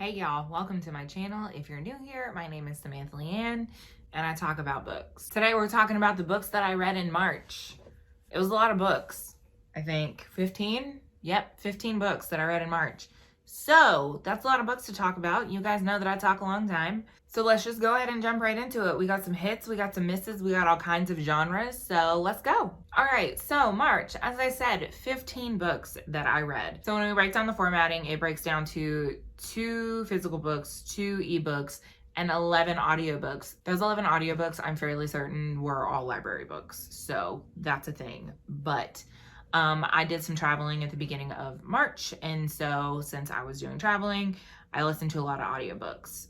Hey y'all, welcome to my channel. If you're new here, my name is Samantha Leighanne and I talk about books. Today we're talking about the books that I read in March. It was a lot of books. I think 15? Yep, 15 books that I read in March. So that's a lot of books to talk about. You guys know that I talk a long time. So let's just go ahead and jump right into it. We got some hits, we got some misses, we got all kinds of genres. So let's go. All right, so March, as I said, 15 books that I read. So when we break down the formatting, it breaks down to 2 physical books, 2 ebooks, and 11 audiobooks. Those 11 audiobooks, I'm fairly certain, were all library books. So that's a thing. But I did some traveling at the beginning of March. And so since I was doing traveling, I listened to a lot of audiobooks.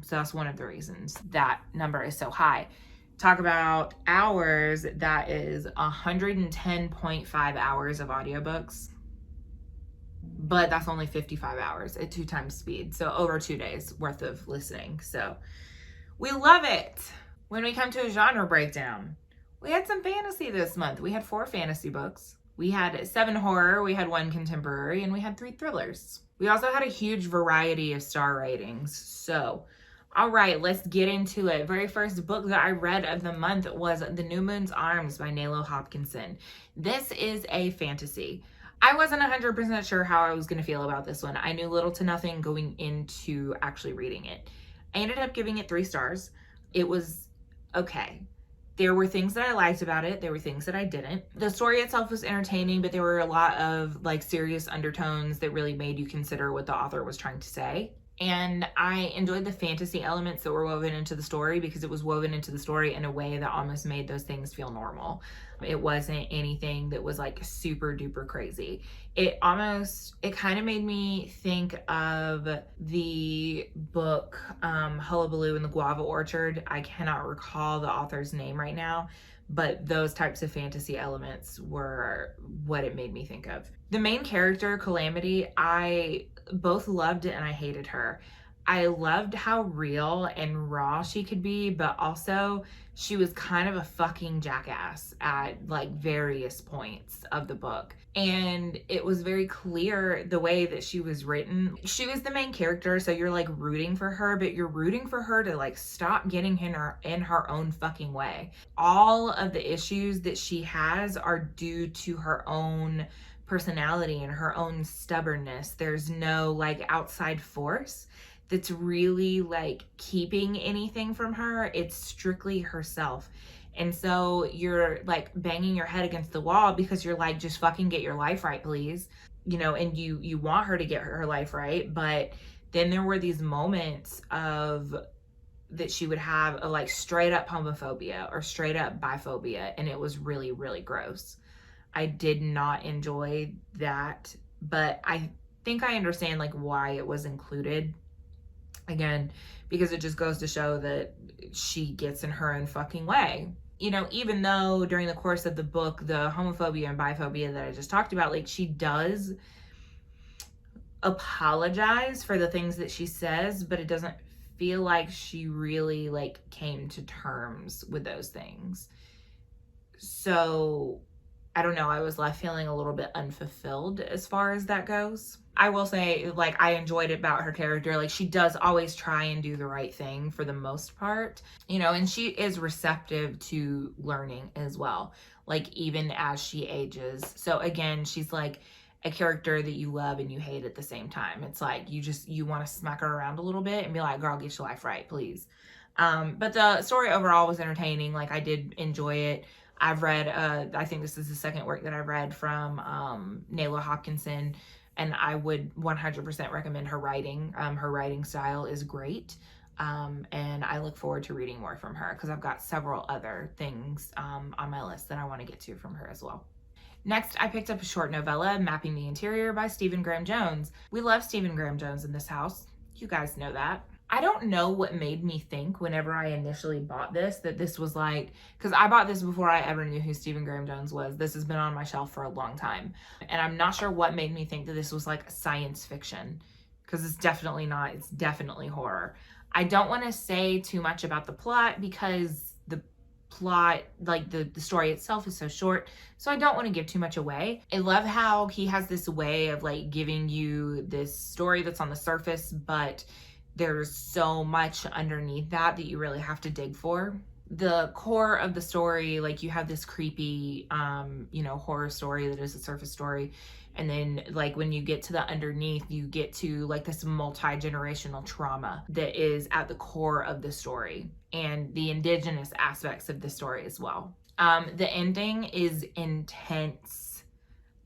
So that's one of the reasons that number is so high. Talk about hours, that is 110.5 hours of audiobooks. But that's only 55 hours at 2 times speed. So over 2 days worth of listening. So we love it. When we come to a genre breakdown, we had some fantasy this month. We had 4 fantasy books. We had 7 horror, we had 1 contemporary, and we had 3 thrillers. We also had a huge variety of star ratings. So, all right, let's get into it. Very first book that I read of the month was The New Moon's Arms by Nalo Hopkinson. This is a fantasy. I wasn't 100% sure how I was going to feel about this one. I knew little to nothing going into actually reading it. I ended up giving it 3 stars. It was okay. There were things that I liked about it. There were things that I didn't. The story itself was entertaining, but there were a lot of like serious undertones that really made you consider what the author was trying to say. And I enjoyed the fantasy elements that were woven into the story because it was woven into the story in a way that almost made those things feel normal. It wasn't anything that was like super duper crazy. It kind of made me think of the book Hullabaloo in the Guava Orchard. I cannot recall the author's name right now, but those types of fantasy elements were what it made me think of. The main character, Calamity, I both loved it and I hated her. I loved how real and raw she could be, but also she was kind of a fucking jackass at like various points of the book. And it was very clear the way that she was written. She was the main character, so you're like rooting for her, but you're rooting for her to like stop getting in her own fucking way. All of the issues that she has are due to her own personality and her own stubbornness. There's no like outside force that's really like keeping anything from her. It's strictly herself. And so you're like banging your head against the wall because you're like, just fucking get your life right, please. You know, and you want her to get her life right. But then there were these moments of that she would have a like straight up homophobia or straight up biphobia. And it was really, really gross. I did not enjoy that, but I think I understand like why it was included. Again, because it just goes to show that she gets in her own fucking way. You know, even though during the course of the book, the homophobia and biphobia that I just talked about, like she does apologize for the things that she says, but it doesn't feel like she really like came to terms with those things. So I don't know, I was left feeling a little bit unfulfilled as far as that goes. I will say, like, I enjoyed it about her character. Like, she does always try and do the right thing for the most part, you know, and she is receptive to learning as well, like, even as she ages. So, again, she's like a character that you love and you hate at the same time. It's like, you want to smack her around a little bit and be like, girl, get your life right, please. But the story overall was entertaining. Like, I did enjoy it. I've read, I think this is the second work that I've read from Nalo Hopkinson, and I would 100% recommend her writing. Her writing style is great, and I look forward to reading more from her because I've got several other things on my list that I want to get to from her as well. Next, I picked up a short novella, Mapping the Interior by Stephen Graham Jones. We love Stephen Graham Jones in this house. You guys know that. I don't know what made me think whenever I initially bought this that this was like, because I bought this before I ever knew who Stephen Graham Jones was. This has been on my shelf for a long time. And I'm not sure what made me think that this was like science fiction, because it's definitely not. It's definitely horror. I don't want to say too much about the plot because plot, like the story itself is so short, so I don't want to give too much away. I love how he has this way of like giving you this story that's on the surface, but there's so much underneath that you really have to dig for. The core of the story, like you have this creepy horror story that is a surface story, and then like when you get to the underneath, you get to like this multi-generational trauma that is at the core of the story, and the indigenous aspects of the story as well. The ending is intense,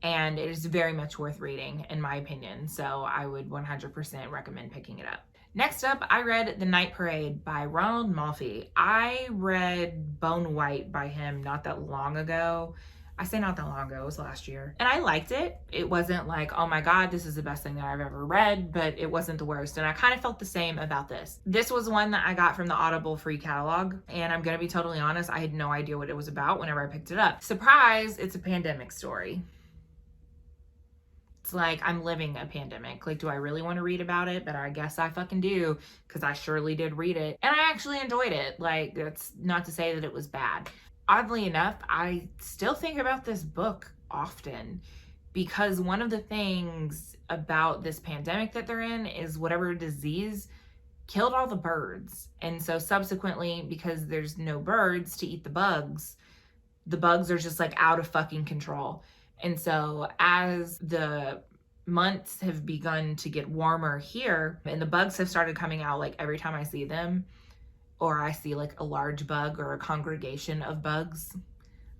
and it is very much worth reading in my opinion, so I would 100% recommend picking it up. Next up, I read The Night Parade by Ronald Malfi. I read Bone White by him not that long ago. I say not that long ago, it was last year. And I liked it. It wasn't like, oh my God, this is the best thing that I've ever read, but it wasn't the worst. And I kind of felt the same about this. This was one that I got from the Audible free catalog. And I'm gonna be totally honest, I had no idea what it was about whenever I picked it up. Surprise, it's a pandemic story. It's like I'm living a pandemic. Like, do I really want to read about it? But I guess I fucking do, because I surely did read it. And I actually enjoyed it. Like, that's not to say that it was bad. Oddly enough, I still think about this book often, because one of the things about this pandemic that they're in is whatever disease killed all the birds. And so subsequently, because there's no birds to eat the bugs are just like out of fucking control. And so as the months have begun to get warmer here, and the bugs have started coming out like every time I see them, or I see like a large bug or a congregation of bugs.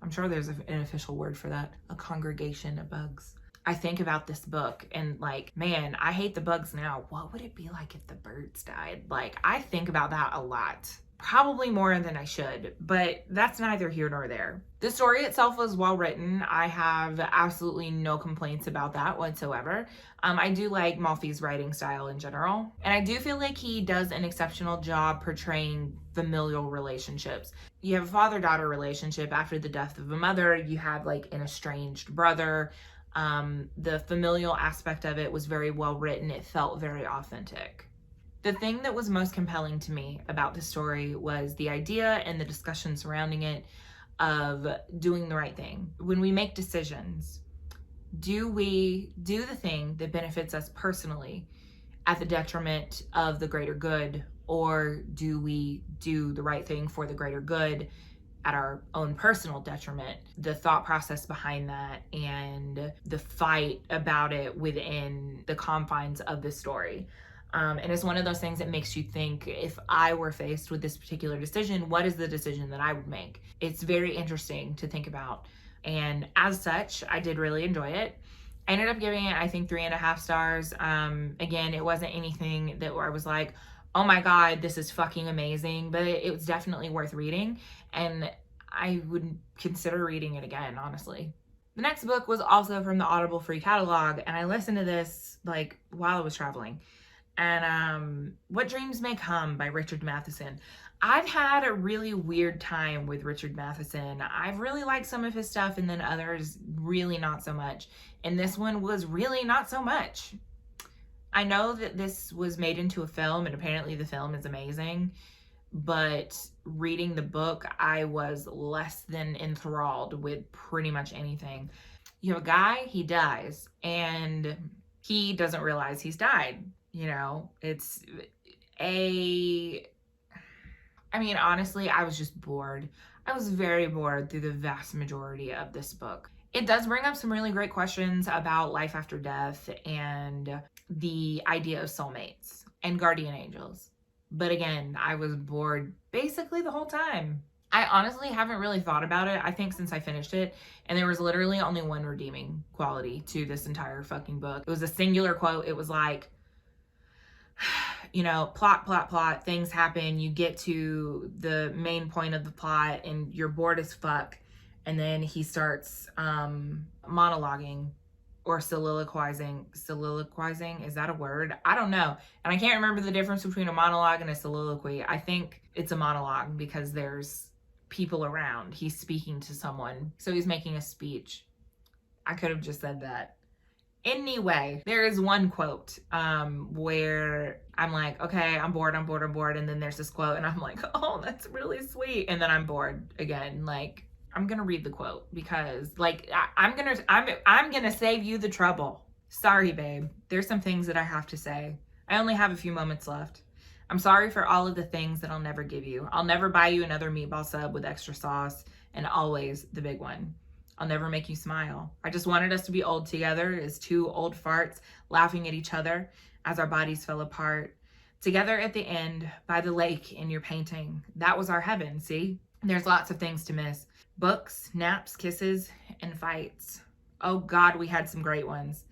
I'm sure there's an official word for that, a congregation of bugs. I think about this book and like, man, I hate the bugs now. What would it be like if the birds died? Like, I think about that a lot. Probably more than I should, but that's neither here nor there. The story itself was well written. I have absolutely no complaints about that whatsoever. I do like Malfi's writing style in general, and I do feel like he does an exceptional job portraying familial relationships. You have a father-daughter relationship after the death of a mother. You have like an estranged brother. The familial aspect of it was very well written. It felt very authentic. The thing that was most compelling to me about the story was the idea and the discussion surrounding it of doing the right thing. When we make decisions, do we do the thing that benefits us personally at the detriment of the greater good, or do we do the right thing for the greater good at our own personal detriment? The thought process behind that and the fight about it within the confines of the story. And it's one of those things that makes you think, if I were faced with this particular decision, what is the decision that I would make? It's very interesting to think about. And as such, I did really enjoy it. I ended up giving it, I think, 3.5 stars. Again, it wasn't anything that I was like, oh my God, this is fucking amazing, but it was definitely worth reading. And I would consider reading it again, honestly. The next book was also from the Audible free catalog, and I listened to this like while I was traveling. And What Dreams May Come by Richard Matheson. I've had a really weird time with Richard Matheson. I've really liked some of his stuff, and then others really not so much. And this one was really not so much. I know that this was made into a film, and apparently the film is amazing, but reading the book, I was less than enthralled with pretty much anything. You have a guy, he dies, and he doesn't realize he's died. You know, honestly, I was just bored. I was very bored through the vast majority of this book. It does bring up some really great questions about life after death and the idea of soulmates and guardian angels. But again, I was bored basically the whole time. I honestly haven't really thought about it, I think, since I finished it, and there was literally only one redeeming quality to this entire fucking book. It was a singular quote. It was like, you know, plot, things happen, you get to the main point of the plot and you're bored as fuck, and then he starts monologuing or soliloquizing, is that a word? I don't know, and I can't remember the difference between a monologue and a soliloquy. I think it's a monologue because there's people around, he's speaking to someone, so he's making a speech. I could have just said that. Anyway, there is one quote where I'm like, okay, I'm bored. And then there's this quote and I'm like, oh, that's really sweet. And then I'm bored again. Like, I'm gonna read the quote because like I'm gonna save you the trouble. Sorry, babe. There's some things that I have to say. I only have a few moments left. I'm sorry for all of the things that I'll never give you. I'll never buy you another meatball sub with extra sauce, and always the big one. I'll never make you smile. I just wanted us to be old together as two old farts laughing at each other as our bodies fell apart. Together at the end by the lake in your painting. That was our heaven, see? There's lots of things to miss. Books, naps, kisses, and fights. Oh God, we had some great ones.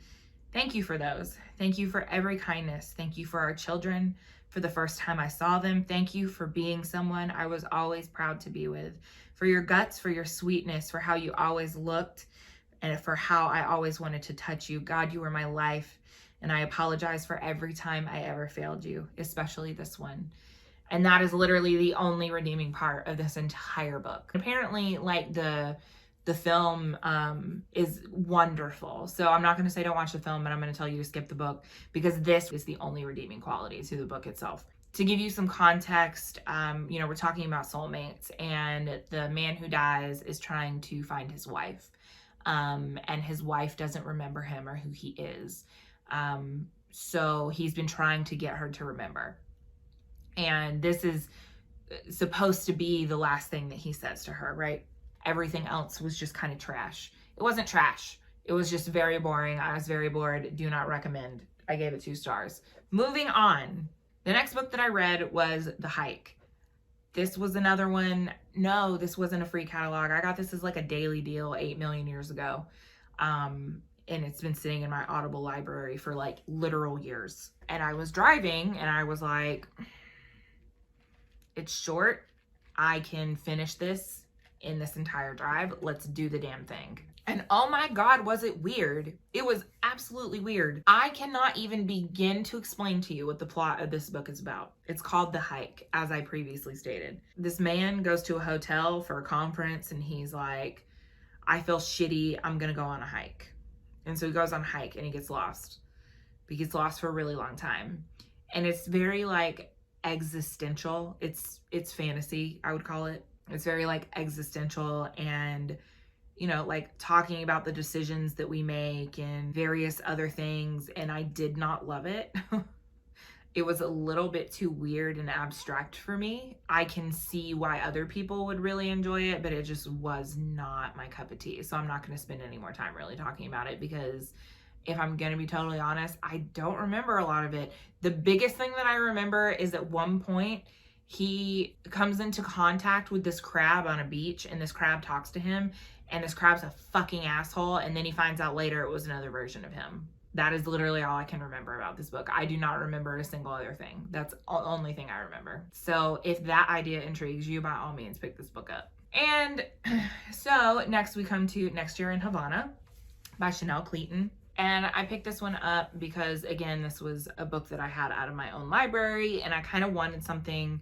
Thank you for those. Thank you for every kindness. Thank you for our children, for the first time I saw them. Thank you for being someone I was always proud to be with. For your guts, for your sweetness, for how you always looked, and for how I always wanted to touch you. God, you were my life, and I apologize for every time I ever failed you, especially this one. And that is literally the only redeeming part of this entire book. Apparently, like the film is wonderful. So I'm not going to say don't watch the film, but I'm going to tell you to skip the book because this is the only redeeming quality to the book itself. To give you some context, we're talking about soulmates, and the man who dies is trying to find his wife, and his wife doesn't remember him or who he is. So he's been trying to get her to remember. And this is supposed to be the last thing that he says to her, right? Everything else was just kind of trash. It wasn't trash. It was just very boring. I was very bored. Do not recommend. I gave it 2 stars. Moving on. The next book that I read was The Hike. This was another one. No, this wasn't a free catalog. I got this as like a daily deal 8 million years ago. And it's been sitting in my Audible library for like literal years. And I was driving and I was like, it's short. I can finish this in this entire drive. Let's do the damn thing. And oh my God, was it weird? It was absolutely weird. I cannot even begin to explain to you what the plot of this book is about. It's called The Hike, as I previously stated. This man goes to a hotel for a conference and he's like, I feel shitty. I'm gonna go on a hike. And so he goes on a hike and he gets lost. He gets lost for a really long time. And it's very like existential. It's fantasy, I would call it. It's very like existential and like talking about the decisions that we make and various other things. And I did not love it. It was a little bit too weird and abstract for me. I can see why other people would really enjoy it, but it just was not my cup of tea. So I'm not going to spend any more time really talking about it because if I'm going to be totally honest, I don't remember a lot of it. The biggest thing that I remember is at one point he comes into contact with this crab on a beach and this crab talks to him and this crab's a fucking asshole. And then he finds out later it was another version of him. That is literally all I can remember about this book. I do not remember a single other thing. That's the only thing I remember. So if that idea intrigues you, by all means, pick this book up. And so next we come to Next Year in Havana by Chanel Cleaton. And I picked this one up because, again, this was a book that I had out of my own library, and I kind of wanted something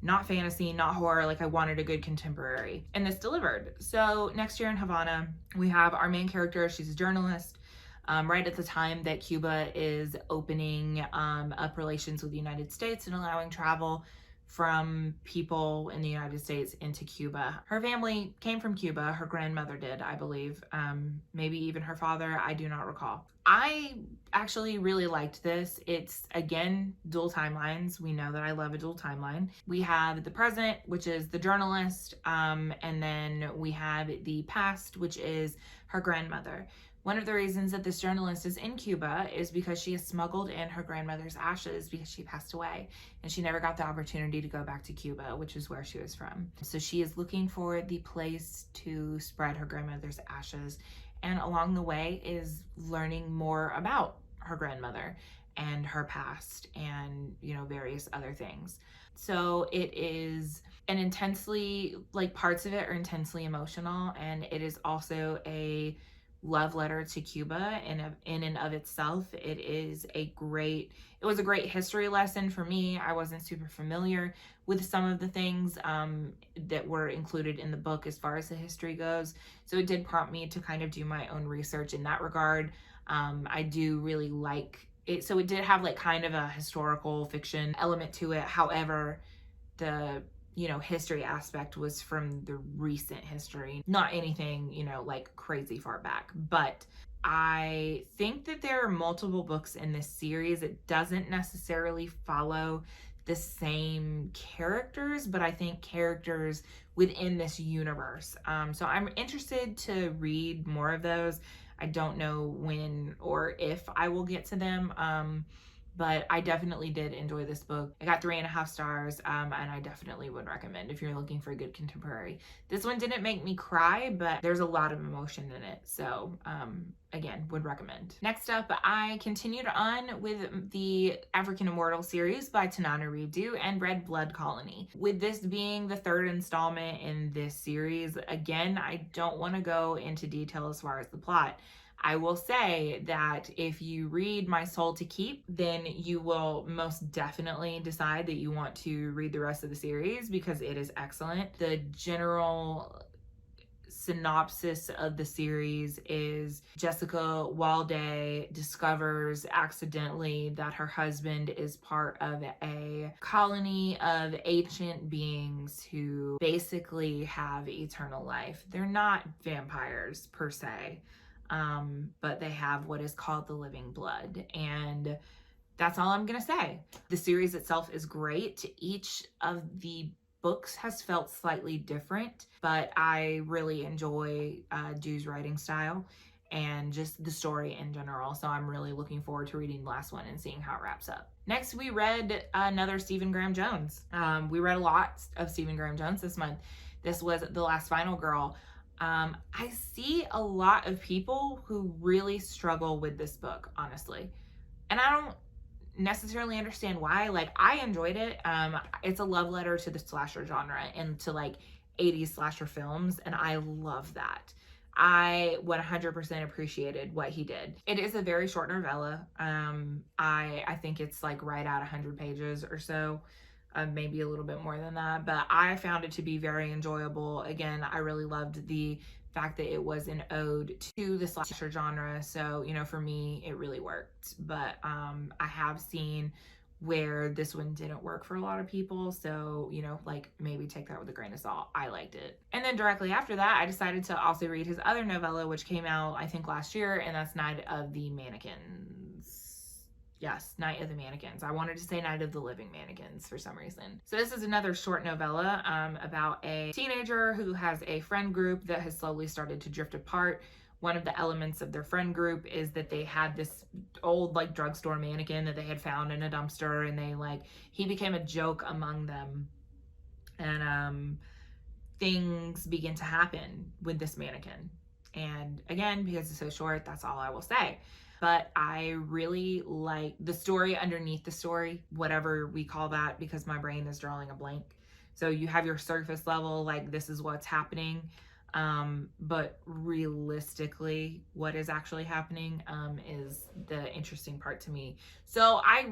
not fantasy, not horror, like I wanted a good contemporary. And this delivered. So Next Year in Havana, we have our main character. She's a journalist. Right at the time that Cuba is opening up relations with the United States and allowing travel from people in the United States into Cuba. Her family came from Cuba. Her grandmother did, I believe. Maybe even her father. I do not recall. I actually really liked this. It's, again, dual timelines. We know that I love a dual timeline. We have the present, which is the journalist, and then we have the past, which is her grandmother. One of the reasons that this journalist is in Cuba is because she has smuggled in her grandmother's ashes because she passed away and she never got the opportunity to go back to Cuba, which is where she was from. So she is looking for the place to spread her grandmother's ashes, and along the way is learning more about her grandmother and her past and, various other things. So it is an intensely, like, parts of it are intensely emotional, and it is also a love letter to Cuba in and of itself. It was a great history lesson for me. I wasn't super familiar with some of the things that were included in the book as far as the history goes. So it did prompt me to kind of do my own research in that regard. I do really like it. So it did have like kind of a historical fiction element to it. However, the history aspect was from the recent history, not anything, like crazy far back. But I think that there are multiple books in this series. It doesn't necessarily follow the same characters, but I think characters within this universe. So I'm interested to read more of those. I don't know when or if I will get to them. But I definitely did enjoy this book. I got 3.5 stars, and I definitely would recommend if you're looking for a good contemporary. This one didn't make me cry, but there's a lot of emotion in it. So, again, would recommend. Next up, I continued on with the African Immortal series by Tanana Redu and Red Blood Colony. With this being the third installment in this series, again, I don't want to go into detail as far as the plot. I will say that if you read My Soul to Keep, then you will most definitely decide that you want to read the rest of the series because it is excellent. The general synopsis of the series is Jessica Walday discovers accidentally that her husband is part of a colony of ancient beings who basically have eternal life. They're not vampires per se. But they have what is called the living blood. And that's all I'm going to say. The series itself is great. Each of the books has felt slightly different, but I really enjoy Du's writing style and just the story in general. So I'm really looking forward to reading the last one and seeing how it wraps up. Next, we read another Stephen Graham Jones. We read a lot of Stephen Graham Jones this month. This was The Last Final Girl. I see a lot of people who really struggle with this book, honestly. And I don't necessarily understand why. Like, I enjoyed it. It's a love letter to the slasher genre and to like 80s slasher films, and I love that. I 100% appreciated what he did. It is a very short novella. I think it's like right at 100 pages or so. Maybe a little bit more than that, but I found it to be very enjoyable. Again, I really loved the fact that it was an ode to the slasher genre. So, for me, it really worked. But I have seen where this one didn't work for a lot of people. So, like maybe take that with a grain of salt. I liked it. And then directly after that, I decided to also read his other novella, which came out, I think, last year, and that's Night of the Mannequins. Yes, Night of the Mannequins. I wanted to say Night of the Living Mannequins for some reason. So this is another short novella about a teenager who has a friend group that has slowly started to drift apart. One of the elements of their friend group is that they had this old like drugstore mannequin that they had found in a dumpster, and he became a joke among them. And things begin to happen with this mannequin. And again, because it's so short, that's all I will say. But I really like the story underneath the story, whatever we call that, because my brain is drawing a blank. So you have your surface level, like this is what's happening. But realistically, what is actually happening is the interesting part to me. So I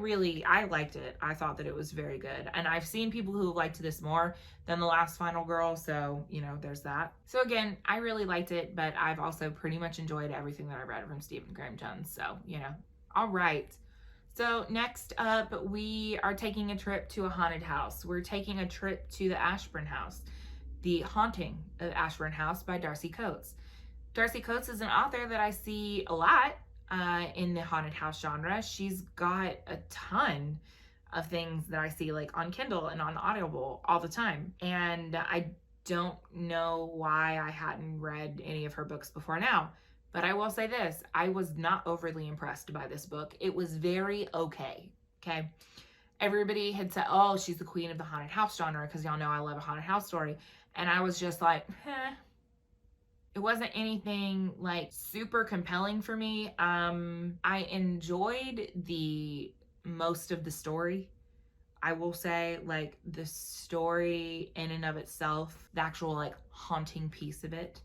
liked it. I thought that it was very good. And I've seen people who liked this more than The Last Final Girl. So, there's that. So again, I really liked it, but I've also pretty much enjoyed everything that I read from Stephen Graham Jones. So, all right. So next up, we are taking a trip to a haunted house. We're taking a trip to the Ashburn house. The Haunting of Ashburn House by Darcy Coates. Darcy Coates is an author that I see a lot in the haunted house genre. She's got a ton of things that I see like on Kindle and on Audible all the time. And I don't know why I hadn't read any of her books before now. But I will say this, I was not overly impressed by this book. It was very okay. Everybody had said, oh, she's the queen of the haunted house genre, because y'all know I love a haunted house story. And I was just like, It wasn't anything like super compelling for me. I enjoyed the most of the story. I will say, like, the story in and of itself, the actual like haunting piece of it,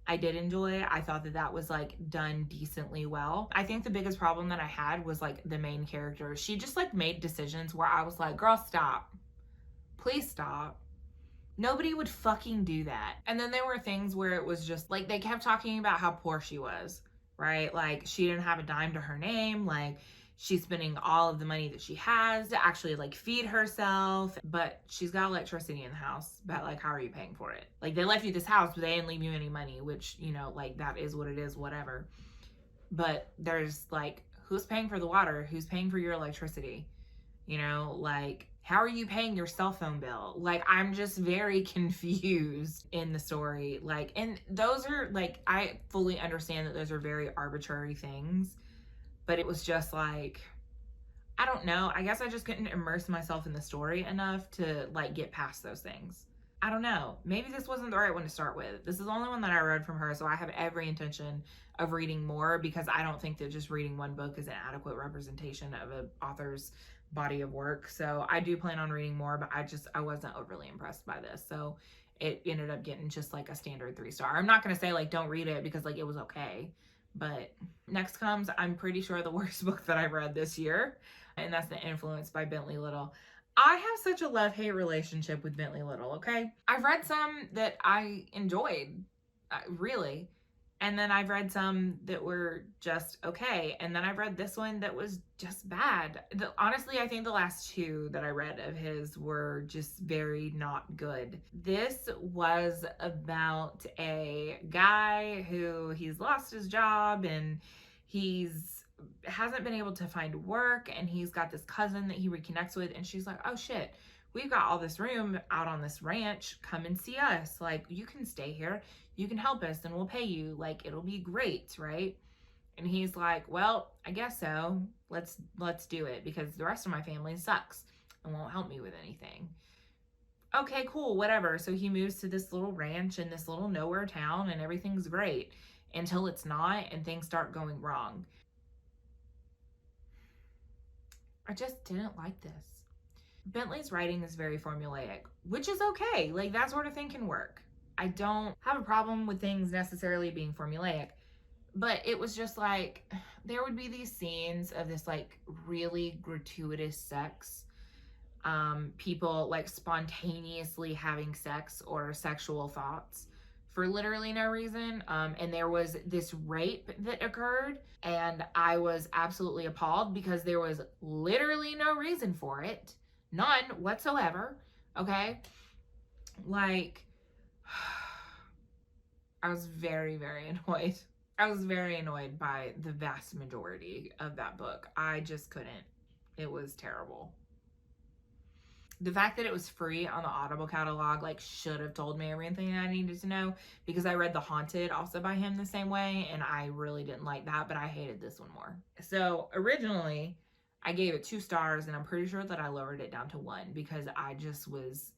I did enjoy. I thought that that was like done decently well. I think the biggest problem that I had was like the main character. She just like made decisions where I was like, girl, stop. Please stop. Nobody would fucking do that. And then there were things where it was just like they kept talking about how poor she was, right? Like she didn't have a dime to her name. Like she's spending all of the money that she has to actually like feed herself, but she's got electricity in the house. But like, how are you paying for it? Like they left you this house, but they didn't leave you any money, which, you know, like that is what it is, whatever. But there's like, who's paying for the water? Who's paying for your electricity? You know, like, how are you paying your cell phone bill? Like, I'm just very confused in the story. Like, and those are like, I fully understand that those are very arbitrary things, but it was just like, I don't know. I guess I just couldn't immerse myself in the story enough to like get past those things. I don't know. Maybe this wasn't the right one to start with. This is the only one that I read from her, so I have every intention of reading more because I don't think that just reading one book is an adequate representation of an author's body of work. So I do plan on reading more, but I wasn't overly impressed by this. So it ended up getting just like a standard 3-star. I'm not going to say like don't read it because like it was okay. But next comes, I'm pretty sure the worst book that I read this year, and that's The Influence by Bentley Little. I have such a love-hate relationship with Bentley Little, okay? I've read some that I enjoyed, really. And then I've read some that were just okay. And then I've read this one that was just bad. Honestly, I think the last two that I read of his were just very not good. This was about a guy who he's lost his job and he's hasn't been able to find work, and he's got this cousin that he reconnects with, and she's like, oh shit, we've got all this room out on this ranch, come and see us, like you can stay here, you can help us and we'll pay you, like it'll be great, right? And he's like, well, I guess so, let's do it because the rest of my family sucks and won't help me with anything. Okay, cool, whatever. So he moves to this little ranch in this little nowhere town and everything's great until it's not and things start going wrong. I just didn't like this. Bentley's writing is very formulaic, which is okay. Like that sort of thing can work. I don't have a problem with things necessarily being formulaic, but it was just like there would be these scenes of this like really gratuitous sex, people like spontaneously having sex or sexual thoughts for literally no reason. And there was this rape that occurred, and I was absolutely appalled because there was literally no reason for it. None whatsoever. Okay? Like, I was very, very annoyed. I was very annoyed by the vast majority of that book. I just couldn't. It was terrible. The fact that it was free on the Audible catalog like should have told me everything I needed to know, because I read The Haunted also by him the same way, and I really didn't like that, but I hated this one more. So originally I gave it 2 stars, and I'm pretty sure that I lowered it down to 1 because I just was,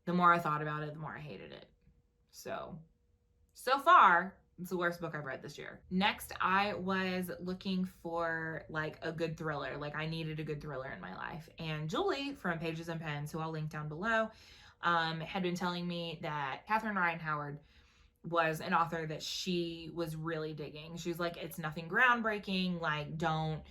the more I thought about it, the more I hated it. So far, it's the worst book I've read this year. Next, I was looking for like a good thriller. Like I needed a good thriller in my life. And Julie from Pages and Pens, who I'll link down below, had been telling me that Catherine Ryan Howard was an author that she was really digging. She's like, it's nothing groundbreaking. Like, don't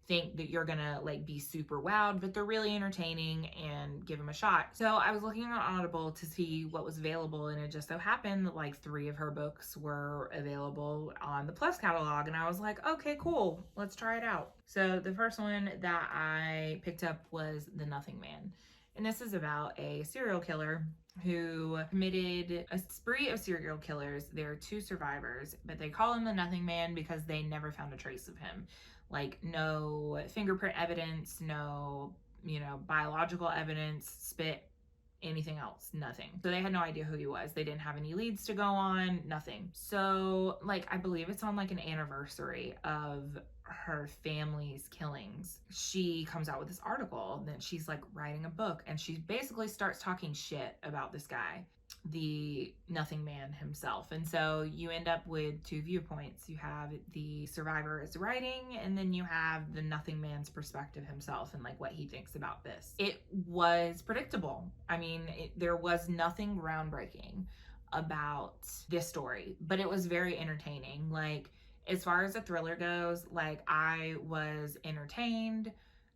think that you're gonna like be super wowed, but they're really entertaining and give them a shot. So I was looking on Audible to see what was available, and it just so happened that like 3 of her books were available on the Plus catalog, and I was like, okay, cool, let's try it out. So the first one that I picked up was The Nothing Man. And this is about a serial killer who committed a spree of serial killers. There are 2 survivors, but they call him the Nothing Man because they never found a trace of him. Like no fingerprint evidence, no, biological evidence, spit, anything else, nothing. So they had no idea who he was. They didn't have any leads to go on, nothing. So like, I believe it's on like an anniversary of her family's killings. She comes out with this article that she's like writing a book, and she basically starts talking shit about this guy, the Nothing Man himself. And so you end up with 2 viewpoints. You have the survivor is writing, and then you have the Nothing Man's perspective himself and like what he thinks about this. It was predictable. I mean, there was nothing groundbreaking. about this story, but it was very entertaining. Like, as far as a thriller goes, like, I was entertained.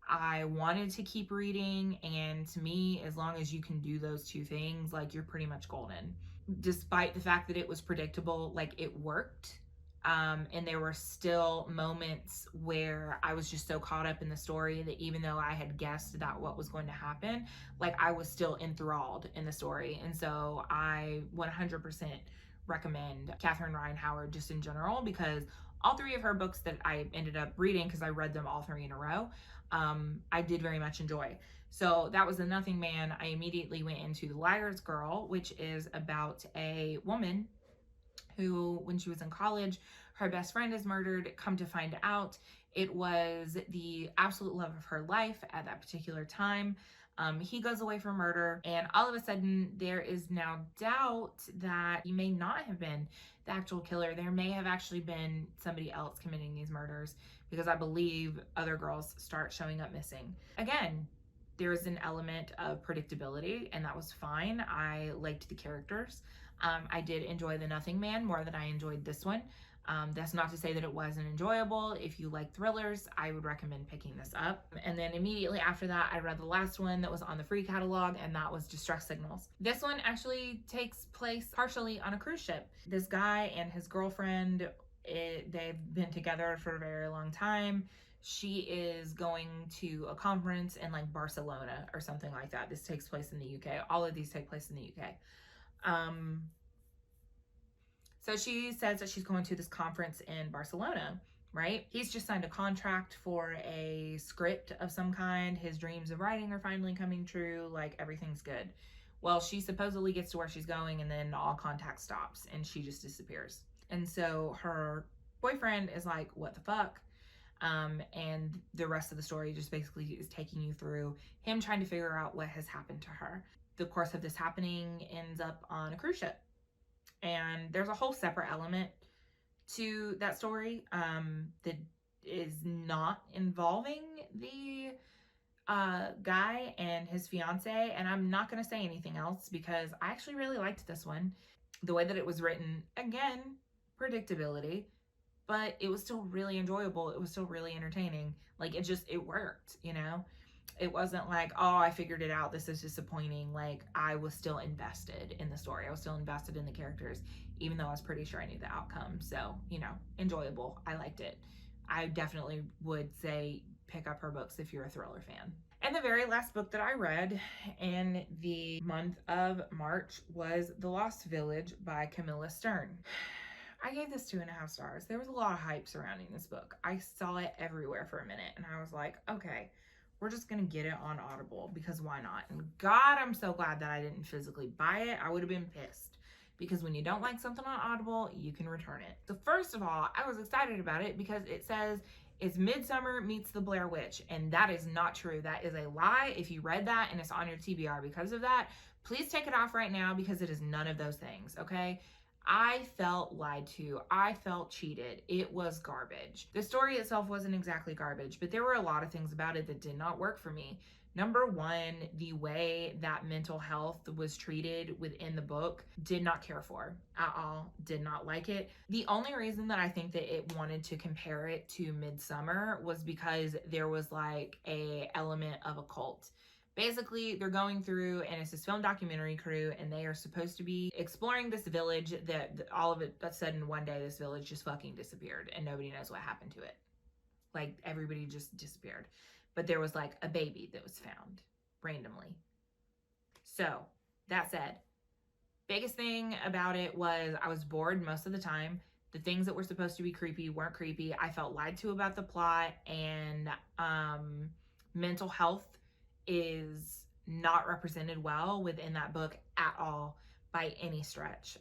I wanted to keep reading, and to me, as long as you can do those two things, like, you're pretty much golden. Despite the fact that it was predictable, like, it worked. And there were still moments where I was just so caught up in the story that even though I had guessed that what was going to happen, like, I was still enthralled in the story. And so I 100% recommend Catherine Ryan Howard just in general, because all three of her books that I ended up reading, because I read them all three in a row, I did very much enjoy. So that was The Nothing Man. I immediately went into The Liar's Girl, which is about a woman who, when she was in college, her best friend is murdered. Come to find out, it was the absolute love of her life at that particular time. He goes away for murder, and all of a sudden, there is now doubt that he may not have been the actual killer. There may have actually been somebody else committing these murders, because I believe other girls start showing up missing. Again, there is an element of predictability, and that was fine. I liked the characters. I did enjoy The Nothing Man more than I enjoyed this one. That's not to say that it wasn't enjoyable. If you like thrillers, I would recommend picking this up. And then immediately after that, I read the last one that was on the free catalog, and that was Distress Signals. This one actually takes place partially on a cruise ship. This guy and his girlfriend, they've been together for a very long time. She is going to a conference in like Barcelona or something like that. This takes place in the UK. All of these take place in the UK. So she says that she's going to this conference in Barcelona, right? He's just signed a contract for a script of some kind. His dreams of writing are finally coming true. Like, everything's good. Well, she supposedly gets to where she's going, and then all contact stops and she just disappears. And so her boyfriend is like, what the fuck? And the rest of the story just basically is taking you through him trying to figure out what has happened to her. The course of this happening ends up on a cruise ship. And there's a whole separate element to that story that is not involving the guy and his fiance. And I'm not going to say anything else because I actually really liked this one. The way that it was written, again, predictability, but it was still really enjoyable. It was still really entertaining. Like, it worked, you know? It wasn't like, oh, I figured it out, this is disappointing. Like, I was still invested in the story. I was still invested in the characters, even though I was pretty sure I knew the outcome. So, you know, enjoyable. I liked it. I definitely would say pick up her books if you're a thriller fan. And the very last book that I read in the month of March was The Lost Village by Camilla Stern. I gave this 2.5 stars. There was a lot of hype surrounding this book. I saw it everywhere for a minute, and I was like, okay, we're just gonna get it on Audible because why not? And God, I'm so glad that I didn't physically buy it. I would have been pissed, because when you don't like something on Audible, you can return it. So first of all, I was excited about it because it says it's Midsummer meets the Blair Witch, and that is not true. That is a lie. If you read that and it's on your TBR because of that, please take it off right now, because it is none of those things, okay? I felt lied to. I felt cheated. It was garbage. The story itself wasn't exactly garbage, but there were a lot of things about it that did not work for me. Number one, the way that mental health was treated within the book, did not care for at all. Did not like it. The only reason that I think that it wanted to compare it to Midsummer was because there was like a element of a cult. Basically, they're going through, and it's this film documentary crew, and they are supposed to be exploring this village that all of it, but sudden one day this village just fucking disappeared and nobody knows what happened to it. Like, everybody just disappeared. But there was like a baby that was found randomly. So that said, biggest thing about it was I was bored most of the time. The things that were supposed to be creepy weren't creepy. I felt lied to about the plot, and mental health is not represented well within that book at all by any stretch,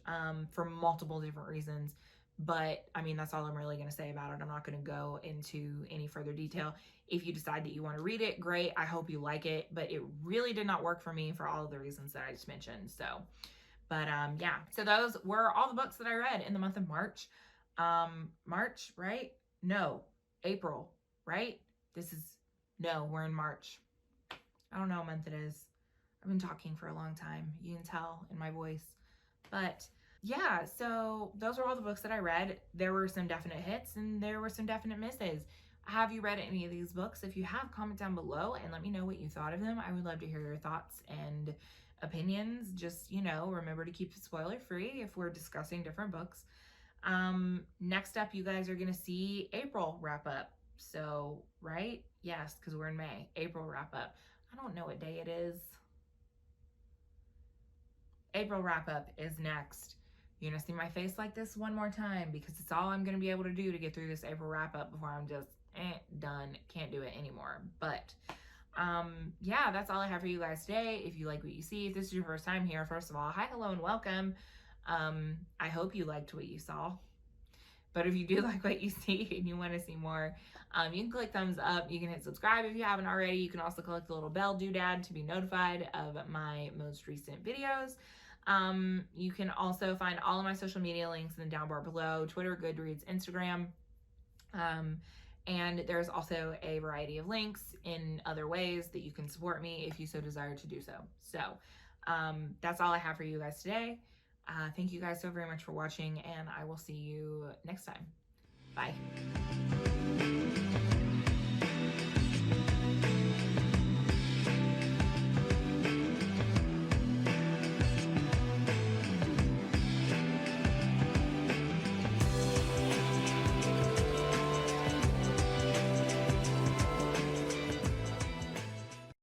for multiple different reasons. But I mean, that's all I'm really going to say about it. I'm not going to go into any further detail. If you decide that you want to read it, great. I hope you like it, but it really did not work for me for all of the reasons that I just mentioned. So, but yeah, so those were all the books that I read in the month of March. March, right? No, April, right? No, we're in March. I don't know what month it is. I've been talking for a long time. You can tell in my voice. But yeah, so those are all the books that I read. There were some definite hits and there were some definite misses. Have you read any of these books? If you have, comment down below and let me know what you thought of them. I would love to hear your thoughts and opinions. Just, remember to keep it spoiler free if we're discussing different books. Next up, you guys are going to see April wrap up. So, right? Yes, because we're in May. April wrap up. I don't know what day it is. April wrap up is next. You're going to see my face like this one more time because it's all I'm going to be able to do to get through this April wrap up before I'm just done. Can't do it anymore. But yeah, that's all I have for you guys today. If you like what you see, if this is your first time here, first of all, hi, hello, and welcome. I hope you liked what you saw. But if you do like what you see and you want to see more, you can click thumbs up. You can hit subscribe if you haven't already. You can also click the little bell doodad to be notified of my most recent videos. You can also find all of my social media links in the down bar below: Twitter, Goodreads, Instagram. And there's also a variety of links in other ways that you can support me if you so desire to do so. So that's all I have for you guys today. Thank you guys so very much for watching, and I will see you next time. Bye.